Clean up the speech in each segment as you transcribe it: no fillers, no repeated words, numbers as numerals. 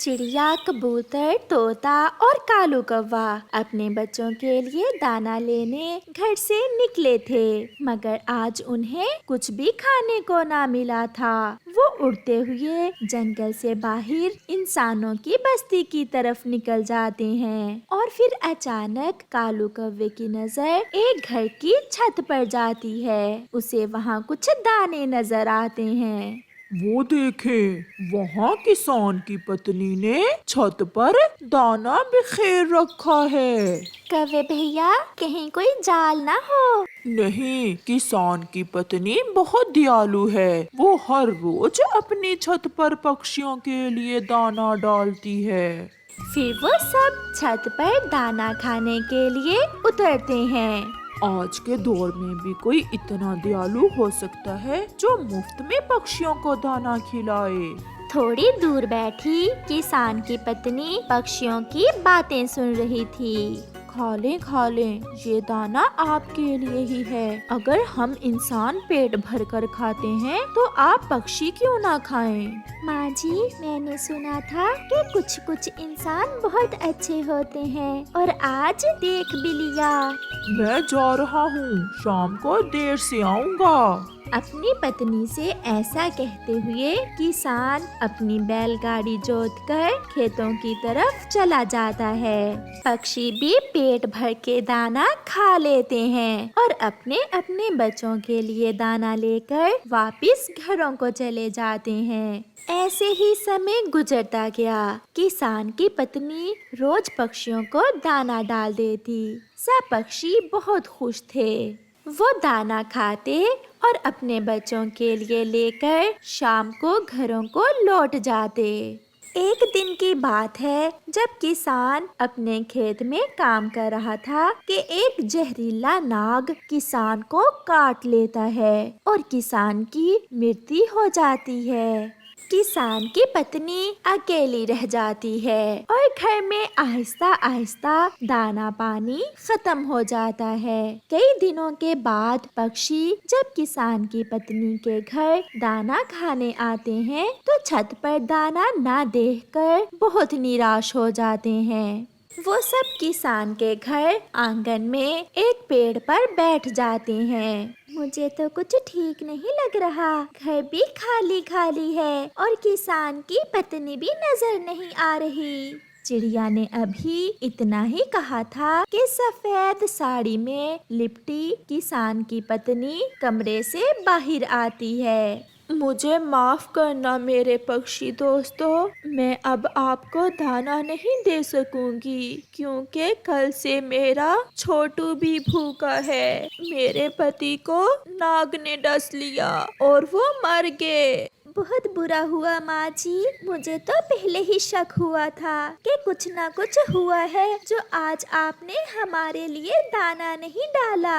चिड़िया, कबूतर, तोता और कालू कौवा अपने बच्चों के लिए दाना लेने घर से निकले थे, मगर आज उन्हें कुछ भी खाने को ना मिला था। वो उड़ते हुए जंगल से बाहर इंसानों की बस्ती की तरफ निकल जाते हैं और फिर अचानक कालू कौवे की नजर एक घर की छत पर जाती है। उसे वहाँ कुछ दाने नजर आते हैं। वो देखें, वहाँ किसान की पत्नी ने छत पर दाना बिखेर रखा है। कौवे भैया, कहीं कोई जाल ना हो। नहीं, किसान की पत्नी बहुत दयालु है। वो हर रोज अपनी छत पर पक्षियों के लिए दाना डालती है। फिर वो सब छत पर दाना खाने के लिए उतरते हैं। आज के दौर में भी कोई इतना दयालु हो सकता है जो मुफ्त में पक्षियों को दाना खिलाए। थोड़ी दूर बैठी किसान की पत्नी पक्षियों की बातें सुन रही थी। खा लें, ये दाना आपके लिए ही है। अगर हम इंसान पेट भर कर खाते हैं तो आप पक्षी क्यों ना खाएं? माँ जी, मैंने सुना था कि कुछ कुछ इंसान बहुत अच्छे होते हैं और आज देख भी लिया। मैं जा रहा हूँ, शाम को देर से आऊँगा। अपनी पत्नी से ऐसा कहते हुए किसान अपनी बैलगाड़ी जोतकर खेतों की तरफ चला जाता है। पक्षी भी पेट भर के दाना खा लेते हैं और अपने अपने बच्चों के लिए दाना लेकर वापस घरों को चले जाते हैं। ऐसे ही समय गुजरता गया। किसान की पत्नी रोज पक्षियों को दाना डाल देती। सब पक्षी बहुत खुश थे। वो दाना खाते और अपने बच्चों के लिए लेकर शाम को घरों को लौट जाते। एक दिन की बात है, जब किसान अपने खेत में काम कर रहा था कि एक जहरीला नाग किसान को काट लेता है और किसान की मृत्यु हो जाती है। किसान की पत्नी अकेली रह जाती है और घर में आहिस्ता आहिस्ता दाना पानी खत्म हो जाता है। कई दिनों के बाद पक्षी जब किसान की पत्नी के घर दाना खाने आते हैं तो छत पर दाना ना देखकर बहुत निराश हो जाते हैं। वो सब किसान के घर आंगन में एक पेड़ पर बैठ जाते हैं। मुझे तो कुछ ठीक नहीं लग रहा। घर भी खाली खाली है और किसान की पत्नी भी नजर नहीं आ रही। चिड़िया ने अभी इतना ही कहा था कि सफेद साड़ी में लिपटी किसान की पत्नी कमरे से बाहर आती है। मुझे माफ करना मेरे पक्षी दोस्तों, मैं अब आपको दाना नहीं दे सकूंगी क्योंकि कल से मेरा छोटू भी भूखा है। मेरे पति को नाग ने डस लिया और वो मर गए। बहुत बुरा हुआ माँ जी। मुझे तो पहले ही शक हुआ था कि कुछ ना कुछ हुआ है जो आज आपने हमारे लिए दाना नहीं डाला।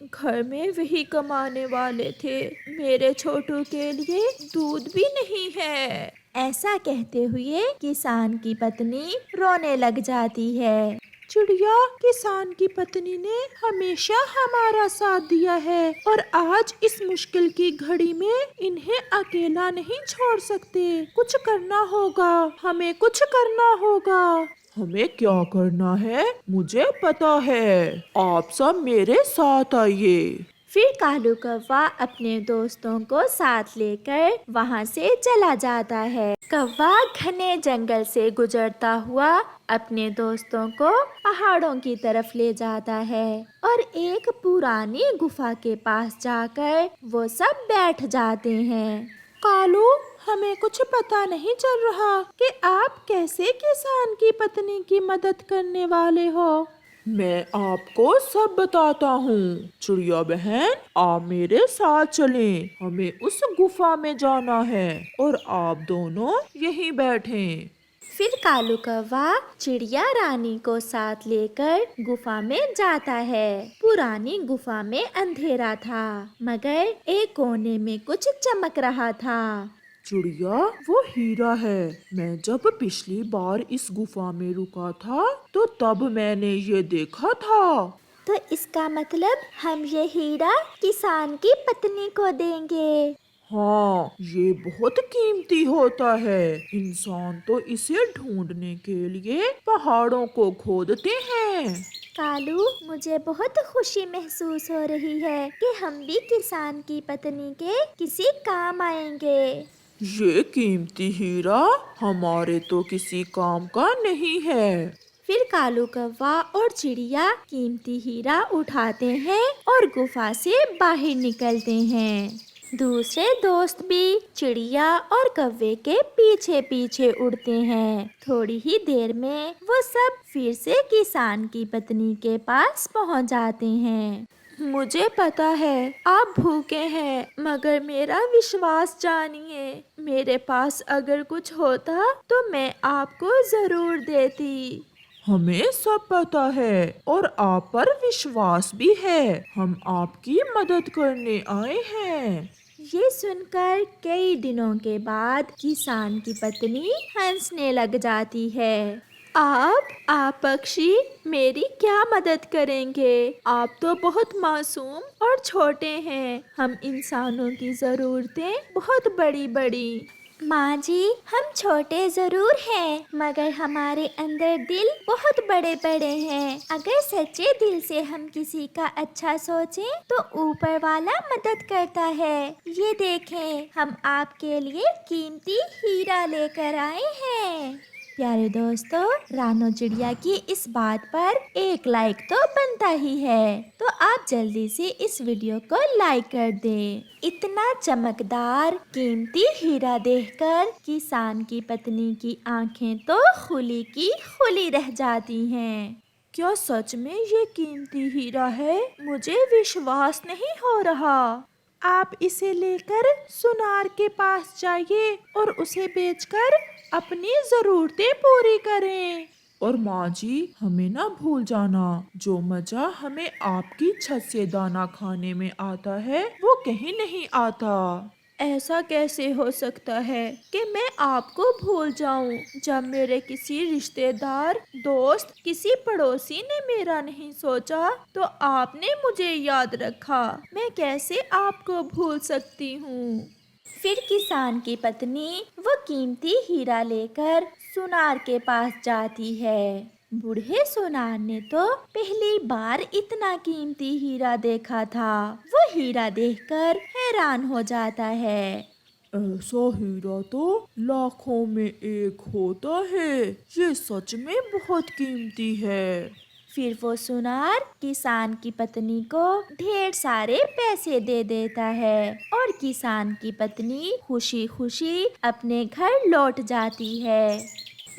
घर में वही कमाने वाले थे, मेरे छोटू के लिए दूध भी नहीं है। ऐसा कहते हुए किसान की पत्नी रोने लग जाती है। चिड़िया, किसान की पत्नी ने हमेशा हमारा साथ दिया है और आज इस मुश्किल की घड़ी में इन्हें अकेला नहीं छोड़ सकते। कुछ करना होगा, हमें कुछ करना होगा। हमें क्या करना है मुझे पता है, आप सब मेरे साथ आइए। फिर कालू कौवा अपने दोस्तों को साथ लेकर वहाँ से चला जाता है। कौवा घने जंगल से गुजरता हुआ अपने दोस्तों को पहाड़ों की तरफ ले जाता है और एक पुरानी गुफा के पास जाकर वो सब बैठ जाते हैं। कालू, हमें कुछ पता नहीं चल रहा कि आप कैसे किसान की पत्नी की मदद करने वाले हो। मैं आपको सब बताता हूँ। चिड़िया बहन, आप मेरे साथ चलें। हमें उस गुफा में जाना है और आप दोनों यहीं बैठें। फिर कालू कौवा चिड़िया रानी को साथ लेकर गुफा में जाता है। पुरानी गुफा में अंधेरा था, मगर एक कोने में कुछ चमक रहा था। चिड़िया, वो हीरा है। मैं जब पिछली बार इस गुफा में रुका था तो तब मैंने ये देखा था। तो इसका मतलब हम ये हीरा किसान की पत्नी को देंगे। हाँ, ये बहुत कीमती होता है। इंसान तो इसे ढूंढने के लिए पहाड़ों को खोदते हैं। कालू, मुझे बहुत खुशी महसूस हो रही है कि हम भी किसान की पत्नी के किसी काम आएंगे। ये कीमती हीरा हमारे तो किसी काम का नहीं है। फिर कालू कौवा और चिड़िया कीमती हीरा उठाते हैं और गुफा से बाहर निकलते हैं। दूसरे दोस्त भी चिड़िया और कौवे के पीछे पीछे उड़ते हैं। थोड़ी ही देर में वो सब फिर से किसान की पत्नी के पास पहुंच जाते हैं। मुझे पता है आप भूखे हैं, मगर मेरा विश्वास जानिए। मेरे पास अगर कुछ होता तो मैं आपको जरूर देती। हमें सब पता है और आप पर विश्वास भी है। हम आपकी मदद करने आए हैं। ये सुनकर कई दिनों के बाद किसान की पत्नी हंसने लग जाती है। आप पक्षी मेरी क्या मदद करेंगे? आप तो बहुत मासूम और छोटे हैं। हम इंसानों की जरूरतें बहुत बड़ी बड़ी। माँ जी, हम छोटे जरूर हैं, मगर हमारे अंदर दिल बहुत बड़े बड़े हैं। अगर सच्चे दिल से हम किसी का अच्छा सोचें तो ऊपर वाला मदद करता है। ये देखें, हम आपके लिए कीमती हीरा लेकर आए हैं। प्यारे दोस्तों, रानो चिड़िया की इस बात पर एक लाइक तो बनता ही है, तो आप जल्दी से इस वीडियो को लाइक कर दें। इतना चमकदार कीमती हीरा देखकर किसान की पत्नी की आंखें तो खुली की खुली रह जाती हैं। क्या सच में ये कीमती हीरा है? मुझे विश्वास नहीं हो रहा। आप इसे लेकर सुनार के पास जाइए और उसे बेचकर अपनी जरूरतें पूरी करें। और माँ जी, हमें ना भूल जाना, जो मजा हमें आपकी छत से दाना खाने में आता है वो कहीं नहीं आता। ऐसा कैसे हो सकता है कि मैं आपको भूल जाऊं, जब मेरे किसी रिश्तेदार, दोस्त, किसी पड़ोसी ने मेरा नहीं सोचा तो आपने मुझे याद रखा। मैं कैसे आपको भूल सकती हूँ? फिर किसान की पत्नी वो कीमती हीरा लेकर सुनार के पास जाती है। बूढ़े सोनार ने तो पहली बार इतना कीमती हीरा देखा था। वो हीरा देखकर हैरान हो जाता है। ऐसा हीरा तो लाखों में एक होता है। ये सच में बहुत कीमती है। फिर वो सुनार किसान की पत्नी को ढेर सारे पैसे दे देता है और किसान की पत्नी खुशी खुशी अपने घर लौट जाती है।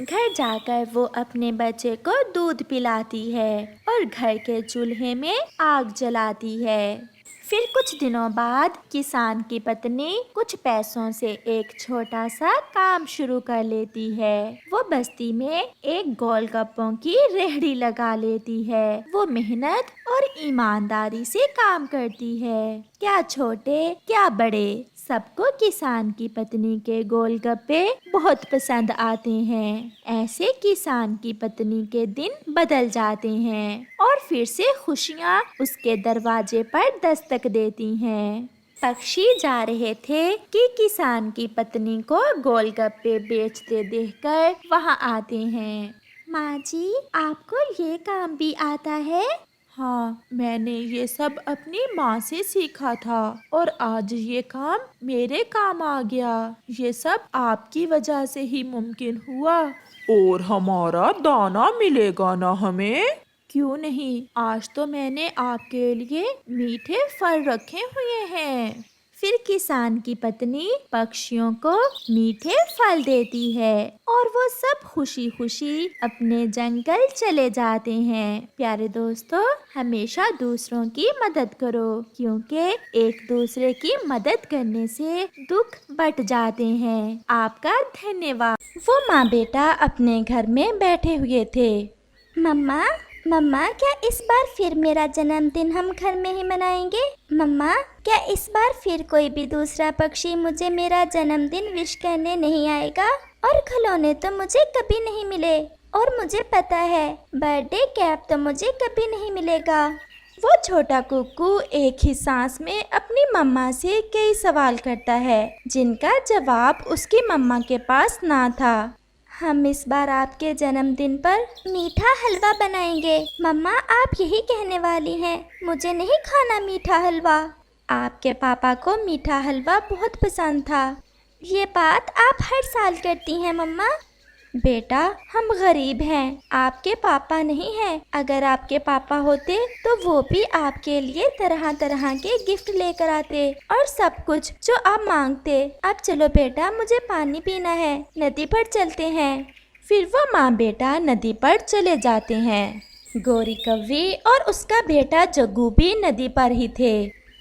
घर जाकर वो अपने बच्चे को दूध पिलाती है और घर के चूल्हे में आग जलाती है। फिर कुछ दिनों बाद किसान की पत्नी कुछ पैसों से एक छोटा सा काम शुरू कर लेती है। वो बस्ती में एक गोलगप्पों की रेहड़ी लगा लेती है। वो मेहनत और ईमानदारी से काम करती है। क्या छोटे क्या बड़े, सबको किसान की पत्नी के गोलगप्पे बहुत पसंद आते हैं। ऐसे किसान की पत्नी के दिन बदल जाते हैं और फिर से खुशियाँ उसके दरवाजे पर दस्तक देती हैं। पक्षी जा रहे थे कि किसान की पत्नी को गोलगप्पे बेचते देखकर वहाँ आते हैं। माँ जी, आपको ये काम भी आता है? हाँ, मैंने ये सब अपनी माँ से सीखा था और आज ये काम मेरे काम आ गया। ये सब आपकी वजह से ही मुमकिन हुआ। और हमारा दाना मिलेगा ना हमें? क्यों नहीं, आज तो मैंने आपके लिए मीठे फल रखे हुए हैं। फिर किसान की पत्नी पक्षियों को मीठे फल देती है और वो सब खुशी खुशी अपने जंगल चले जाते हैं। प्यारे दोस्तों, हमेशा दूसरों की मदद करो, क्योंकि एक दूसरे की मदद करने से दुख बट जाते हैं। आपका धन्यवाद। वो माँ बेटा अपने घर में बैठे हुए थे। मम्मा, मम्मा, क्या इस बार फिर मेरा जन्मदिन हम घर में ही मनाएंगे? मम्मा, क्या इस बार फिर कोई भी दूसरा पक्षी मुझे मेरा जन्मदिन विश करने नहीं आएगा? और खिलौने तो मुझे कभी नहीं मिले और मुझे पता है बर्थडे कैप तो मुझे कभी नहीं मिलेगा। वो छोटा कुक्कू एक ही सांस में अपनी मम्मा से कई सवाल करता है जिनका जवाब उसकी मम्मा के पास ना था। हम इस बार आपके जन्मदिन पर मीठा हलवा बनाएंगे। मम्मा आप यही कहने वाली हैं, मुझे नहीं खाना मीठा हलवा। आपके पापा को मीठा हलवा बहुत पसंद था। ये बात आप हर साल करती हैं मम्मा। बेटा हम गरीब हैं, आपके पापा नहीं हैं। अगर आपके पापा होते तो वो भी आपके लिए तरह तरह के गिफ्ट लेकर आते और सब कुछ जो आप मांगते। अब चलो बेटा, मुझे पानी पीना है, नदी पर चलते हैं। फिर वो माँ बेटा नदी पर चले जाते हैं। गोरी कव्वी और उसका बेटा जग्गू भी नदी पर ही थे।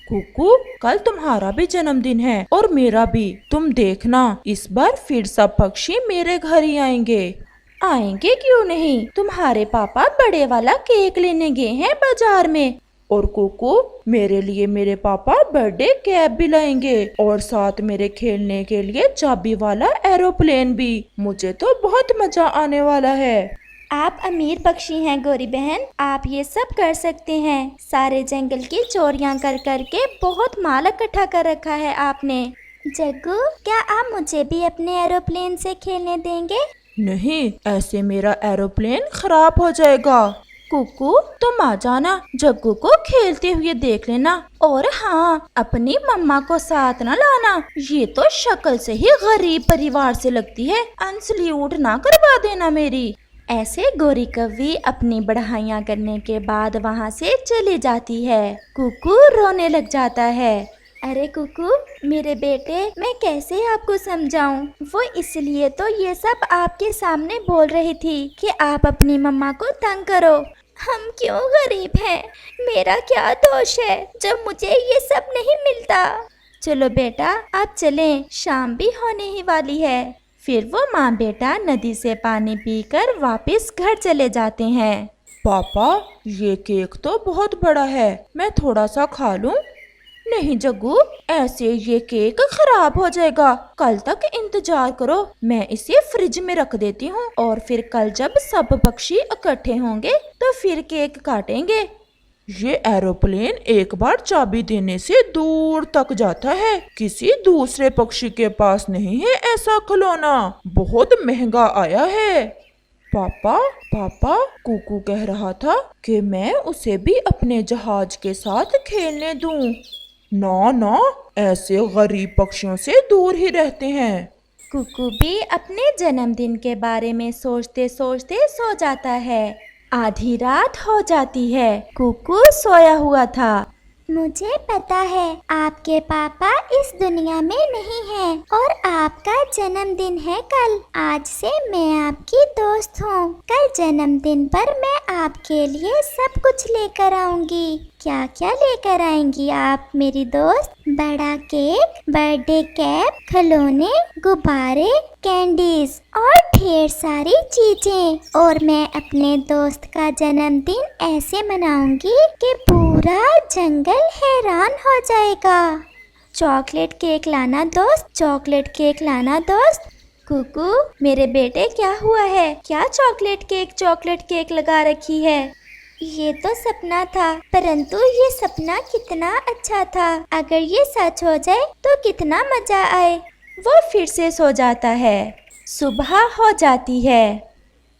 कुकू, कल तुम्हारा भी जन्मदिन है और मेरा भी। तुम देखना, इस बार फिर सब पक्षी मेरे घर ही आएंगे। आएंगे क्यों नहीं, तुम्हारे पापा बड़े वाला केक लेने गए हैं बाजार में। और कुकू, मेरे लिए मेरे पापा बर्थडे कैप भी लाएंगे और साथ मेरे खेलने के लिए चाबी वाला एरोप्लेन भी। मुझे तो बहुत मजा आने वाला है। आप अमीर पक्षी हैं गोरी बहन, आप ये सब कर सकते हैं। सारे जंगल की चोरियां कर कर के बहुत माल इकट्ठा कर रखा है आपने। जग्गू, क्या आप मुझे भी अपने एरोप्लेन से खेलने देंगे? नहीं, ऐसे मेरा एरोप्लेन खराब हो जाएगा। कुकू तुम आ जाना, जग्गू को खेलते हुए देख लेना। और हाँ, अपनी मम्मा को साथ न लाना। ये तो शक्ल से ही गरीब परिवार से लगती है। अनसल्यूट ना करवा देना मेरी। ऐसे गोरी कव्वी अपनी बढ़ाइयाँ करने के बाद वहाँ से चली जाती है। कुकू रोने लग जाता है। अरे कुकू मेरे बेटे, मैं कैसे आपको समझाऊं? वो इसलिए तो ये सब आपके सामने बोल रही थी कि आप अपनी मम्मा को तंग करो। हम क्यों गरीब हैं? मेरा क्या दोष है जब मुझे ये सब नहीं मिलता? चलो बेटा आप चलें, शाम भी होने ही वाली है। फिर वो माँ बेटा नदी से पानी पीकर वापस घर चले जाते हैं। पापा, ये केक तो बहुत बड़ा है, मैं थोड़ा सा खा लूं? नहीं जग्गू, ऐसे ये केक खराब हो जाएगा। कल तक इंतजार करो, मैं इसे फ्रिज में रख देती हूँ और फिर कल जब सब पक्षी इकट्ठे होंगे तो फिर केक काटेंगे। ये एरोप्लेन एक बार चाबी देने से दूर तक जाता है, किसी दूसरे पक्षी के पास नहीं है ऐसा खिलौना। बहुत महंगा आया है। पापा, पापा, कुकू कह रहा था कि मैं उसे भी अपने जहाज के साथ खेलने दूं। ना ना, ऐसे गरीब पक्षियों से दूर ही रहते हैं। कुकू भी अपने जन्मदिन के बारे में सोचते सोचते सो जाता है। आधी रात हो जाती है। कुकू सोया हुआ था। मुझे पता है आपके पापा इस दुनिया में नहीं हैं और आपका जन्मदिन है कल। आज से मैं आपकी दोस्त हूँ। कल जन्मदिन पर मैं आपके लिए सब कुछ लेकर आऊंगी। क्या क्या लेकर आएंगी आप मेरी दोस्त? बड़ा केक, बर्थडे कैप, खिलौने, गुब्बारे, कैंडीज और ढेर सारी चीजें। और मैं अपने दोस्त का जन्मदिन ऐसे मनाऊंगी कि पूरा जंगल हैरान हो जाएगा। चॉकलेट केक लाना दोस्त, चॉकलेट केक लाना दोस्त। कुकू मेरे बेटे, क्या हुआ है? क्या चॉकलेट केक लगा रखी है? ये तो सपना था, परंतु ये सपना कितना अच्छा था। अगर ये सच हो जाए तो कितना मजा आए। वो फिर से सो जाता है। सुबह हो जाती है।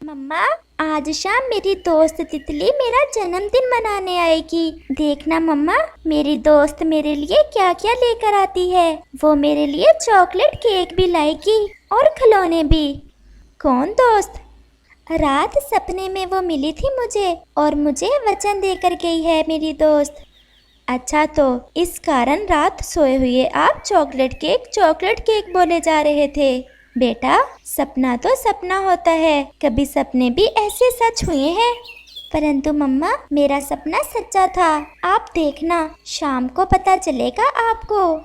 मम्मा, आज शाम मेरी दोस्त तितली मेरा जन्मदिन मनाने आएगी। देखना मम्मा, मेरी दोस्त मेरे लिए क्या क्या लेकर आती है। वो मेरे लिए चॉकलेट केक भी लाएगी और खिलौने भी। कौन दोस्त? रात सपने में वो मिली थी मुझे और मुझे वचन देकर गई है मेरी दोस्त। अच्छा, तो इस कारण रात सोए हुए आप चॉकलेट केक बोले जा रहे थे। बेटा, सपना तो सपना होता है, कभी सपने भी ऐसे सच हुए हैं। परंतु मम्मा, मेरा सपना सच्चा था। आप देखना, शाम को पता चलेगा आपको।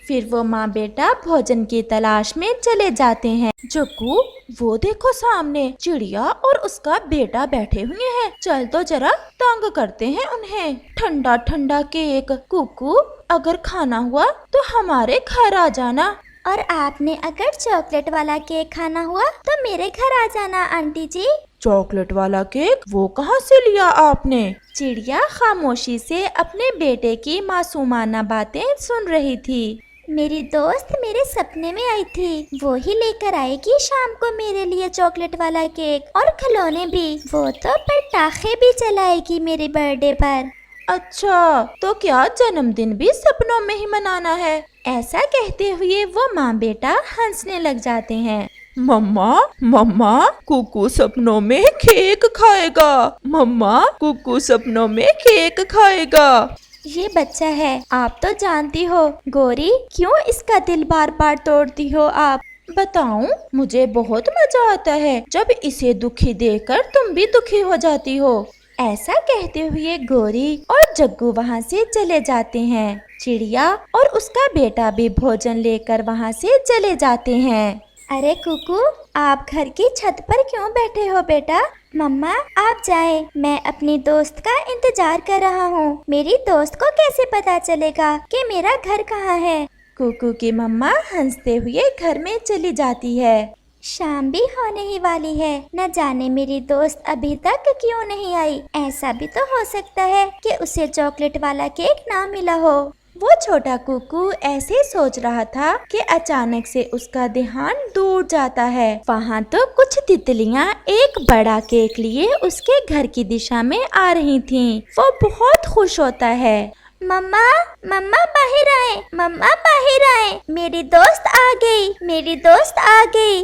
फिर वो माँ बेटा भोजन की तलाश में चले जाते हैं। जग्गू, वो देखो सामने चिड़िया और उसका बेटा बैठे हुए हैं। चल तो जरा तंग करते हैं उन्हें। ठंडा ठंडा केक। कुकू, अगर खाना हुआ तो हमारे घर आ जाना। और आपने अगर चॉकलेट वाला केक खाना हुआ तो मेरे घर आ जाना आंटी जी। चॉकलेट वाला केक वो कहाँ से लिया आपने? चिड़िया खामोशी से अपने बेटे की मासूमाना बातें सुन रही थी। मेरी दोस्त मेरे सपने में आई थी, वो ही लेकर आएगी शाम को मेरे लिए चॉकलेट वाला केक और खिलौने भी। वो तो पटाखे भी चलाएगी मेरे बर्थडे पर। अच्छा, तो क्या जन्मदिन भी सपनों में ही मनाना है? ऐसा कहते हुए वो माँ बेटा हंसने लग जाते हैं। मम्मा मम्मा, कुकू सपनों में केक खाएगा। मम्मा, कुकू सपनों में केक खाएगा। ये बच्चा है, आप तो जानती हो। गोरी, क्यों इसका दिल बार बार तोड़ती हो आप? बताऊं, मुझे बहुत मजा आता है जब इसे दुखी देखकर तुम भी दुखी हो जाती हो। ऐसा कहते हुए गोरी और जग्गू वहाँ से चले जाते हैं। चिड़िया और उसका बेटा भी भोजन लेकर वहाँ से चले जाते हैं। अरे कुकू, आप घर की छत पर क्यों बैठे हो बेटा? मम्मा आप जाए, मैं अपनी दोस्त का इंतजार कर रहा हूँ। मेरी दोस्त को कैसे पता चलेगा कि मेरा घर कहाँ है? कुकू की मम्मा हंसते हुए घर में चली जाती है। शाम भी होने ही वाली है, न जाने मेरी दोस्त अभी तक क्यों नहीं आई। ऐसा भी तो हो सकता है कि उसे चॉकलेट वाला केक ना मिला हो। वो छोटा कुकू ऐसे सोच रहा था कि अचानक से उसका ध्यान दूर जाता है। वहाँ तो कुछ तितलियाँ एक बड़ा केक लिए उसके घर की दिशा में आ रही थीं। वो बहुत खुश होता है। मम्मा मम्मा बाहर आए, मम्मा बाहर आए, मेरी दोस्त आ गई, मेरी दोस्त आ गई।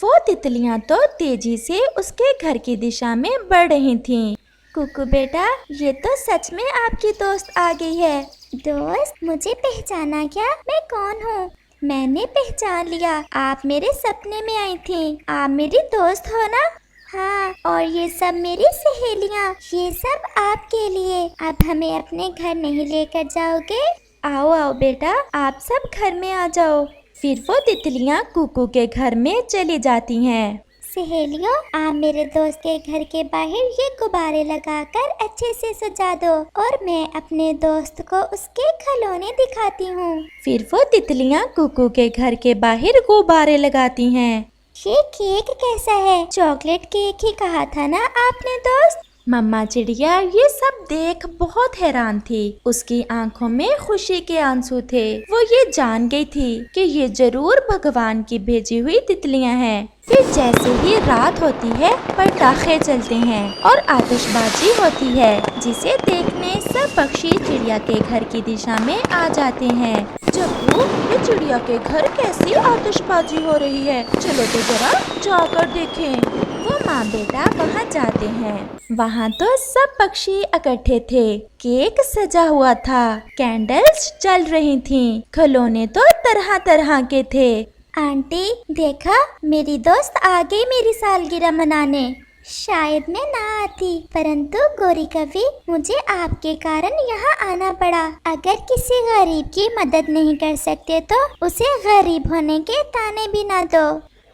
वो तितलियां तो तेजी से उसके घर की दिशा में बढ़ रही थीं। कुकू बेटा, ये तो सच में आपकी दोस्त आ गई है। दोस्त, मुझे पहचाना क्या? मैं कौन हूँ? मैंने पहचान लिया, आप मेरे सपने में आई थी। आप मेरी दोस्त हो ना? हाँ, और ये सब मेरी सहेलियाँ, ये सब आपके लिए। अब हमें अपने घर नहीं लेकर जाओगे? आओ आओ बेटा, आप सब घर में आ जाओ। फिर वो तितलियाँ कुकू के घर में चली जाती हैं। सहेलियों, आप मेरे दोस्त के घर के बाहर ये गुब्बारे लगाकर अच्छे से सजा दो और मैं अपने दोस्त को उसके खिलौने दिखाती हूँ। फिर वो तितलियाँ कुकू के घर के बाहर गुब्बारे लगाती हैं। ये केक कैसा है? चॉकलेट केक ही कहा था ना आपने दोस्त? मम्मा चिड़िया ये सब देख बहुत हैरान थी। उसकी आंखों में खुशी के आंसू थे। वो ये जान गई थी कि ये जरूर भगवान की भेजी हुई तितलियां हैं। फिर जैसे ही रात होती है, पटाखे चलते हैं और आतिशबाजी होती है, जिसे देखने सब पक्षी चिड़िया के घर की दिशा में आ जाते हैं। जग्गू, ये चिड़िया के घर कैसी आतिशबाजी हो रही है? चलो तो जरा जाकर देखें। वो माँ बेटा वहाँ जाते हैं। वहाँ तो सब पक्षी इकट्ठे थे। केक सजा हुआ था, कैंडल्स जल रही थीं, खिलौने तो तरह तरह के थे। आंटी देखा, मेरी दोस्त आ गई मेरी सालगिरह मनाने। शायद मैं ना आती, परंतु गोरी कवि, मुझे आपके कारण यहाँ आना पड़ा। अगर किसी गरीब की मदद नहीं कर सकते तो उसे गरीब होने के ताने भी ना दो।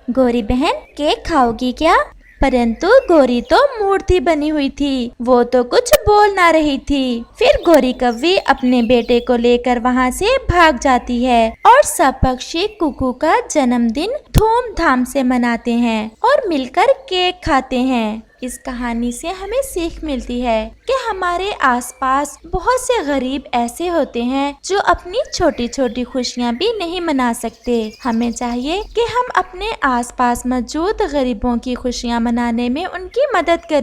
गोरी बहन, केक खाओगी क्या? परंतु गोरी तो मूर्ति बनी हुई थी, वो तो कुछ बोल ना रही थी। फिर गोरी कव्वी अपने बेटे को लेकर वहाँ से भाग जाती है और सब पक्षी कुकू का जन्मदिन धूमधाम से मनाते हैं और मिलकर केक खाते हैं। इस कहानी से हमें सीख मिलती है कि हमारे आसपास बहुत से गरीब ऐसे होते हैं जो अपनी छोटी छोटी खुशियाँ भी नहीं मना सकते। हमें चाहिए कि हम अपने आसपास मौजूद गरीबों की खुशियाँ मनाने में उनकी मदद करें।